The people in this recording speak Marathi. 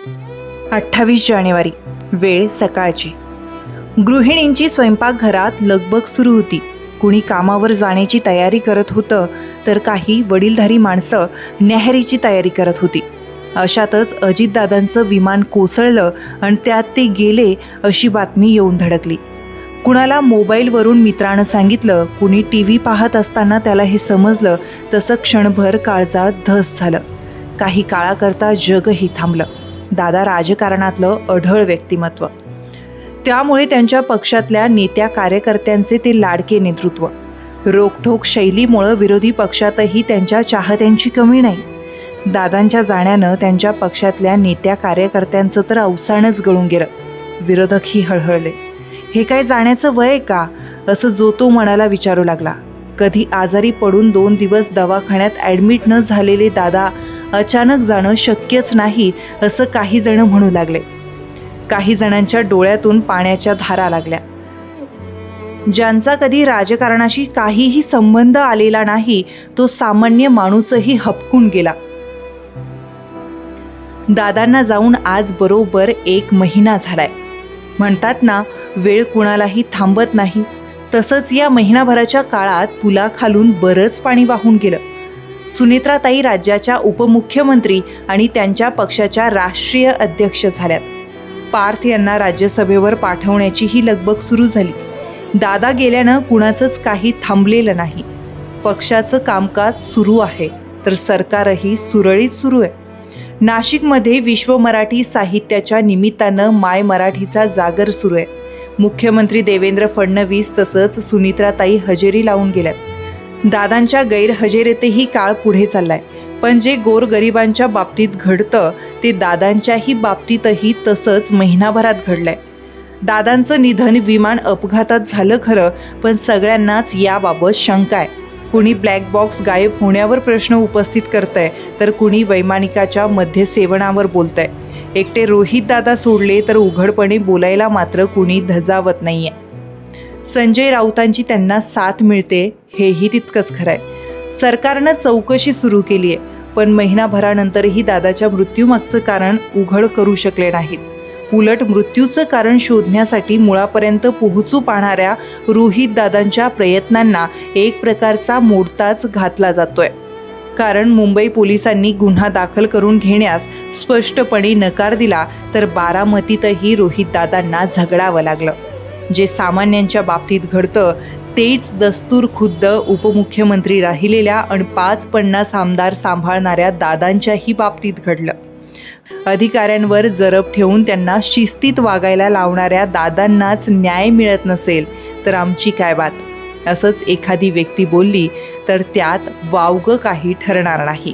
28 जानेवारी, वेळ सकाळची. गृहिणींची स्वयंपाकघरात लगबग सुरू होती. कुणी कामावर जाण्याची तयारी करत होतं, तर काही वडीलधारी माणसं न्याहारीची तयारी करत होती. अशातच अजितदादांचं विमान कोसळलं आणि त्यात ते गेले अशी बातमी येऊन धडकली. कुणाला मोबाईलवरून मित्रानं सांगितलं, कुणी TV पाहत असताना त्याला हे समजलं. तसं क्षणभर काळजात धस झालं. काही काळाकरता जगही थांबलं. दादा राजकारणातलं अढळ व्यक्तिमत्व, त्यामुळे त्यांच्या पक्षातल्या नेत्या कार्यकर्त्यांचे ते लाडके नेतृत्व. रोखठोक शैलीमुळं विरोधी पक्षातही त्यांच्या चाहत्यांची कमी नाही. दादांच्या जाण्यानं त्यांच्या पक्षातल्या नेत्या कार्यकर्त्यांचं तर अवसानच गळून गेलं. विरोधकही हळहळले. हे काय जाण्याचं वय का, असं जो तो मनाला विचारू लागला. कधी आजारी पडून 2 दिवस दवाखान्यात ॲडमिट न झालेले दादा अचानक जाणं शक्यच नाही, असं काही जण म्हणू लागले. काही जणांच्या डोळ्यातून पाण्याच्या धारा लागल्या. ज्यांचा कधी राजकारणाशी काहीही संबंध आलेला नाही, तो सामान्य माणूसही हबकून गेला. दादांना जाऊन आज बरोबर 1 महिना झालाय. म्हणतात ना, वेळ कुणालाही थांबत नाही. तसंच या महिनाभराच्या काळात पुलाखालून बरंच पाणी वाहून गेलं. सुनेत्राताई राज्याच्या उपमुख्यमंत्री आणि त्यांच्या पक्षाच्या राष्ट्रीय अध्यक्ष झाल्यात. पार्थ यांना राज्यसभेवर पाठवण्याचीही लगबग सुरू झाली. दादा गेल्यानं कुणाचंच काही थांबलेलं नाही. पक्षाचं कामकाज सुरू आहे, तर सरकारही सुरळीत सुरू आहे. नाशिकमध्ये विश्व मराठी साहित्याच्या निमित्तानं माय मराठीचा जागर सुरू आहे. मुख्यमंत्री देवेंद्र फडणवीस तसंच सुनेत्राताई हजेरी लावून गेल्यात. दादांच्या गैरहजेरीतही काळ पुढे चाललाय. पण जे गोरगरिबांच्या बाबतीत घडतं, ते दादांच्याही बाबतीतही तसंच महिनाभरात घडलंय. दादांचं निधन विमान अपघातात झालं खरं, पण सगळ्यांनाच याबाबत शंका आहे. कुणी ब्लॅक बॉक्स गायब होण्यावर प्रश्न उपस्थित करतंय, तर कुणी वैमानिकाच्या मद्यसेवनावर बोलतंय. एकटे रोहित दादा सोडले तर उघडपणे बोलायला मात्र कुणी धजावत नाहीये. संजय राऊतांची त्यांना साथ मिळते, हेही तितकंच खरंय. सरकारनं चौकशी सुरू केली आहे, पण महिनाभरानंतरही दादाच्या मृत्यूमागचं कारण उघड करू शकले नाहीत. उलट मृत्यूचं कारण शोधण्यासाठी मुळापर्यंत पोहोचू पाहणाऱ्या रोहित दादांच्या प्रयत्नांना एक प्रकारचा मोडताच घातला जातोय. कारण मुंबई पोलिसांनी गुन्हा दाखल करून घेण्यास स्पष्टपणे नकार दिला, तर बारामतीतही रोहित दादांना झगडावं लागलं. जे सामान्यांच्या बाबतीत घडतं, तेच दस्तूर खुद्द उपमुख्यमंत्री राहिलेल्या आणि 5-50 आमदार सांभाळणाऱ्या दादांच्याही बाबतीत घडलं. अधिकाऱ्यांवर जरब ठेवून त्यांना शिस्तीत वागायला लावणाऱ्या दादांनाच न्याय मिळत नसेल, तर आमची काय बात, असंच एखादी व्यक्ती बोलली तर त्यात वावगं काही ठरणार नाही.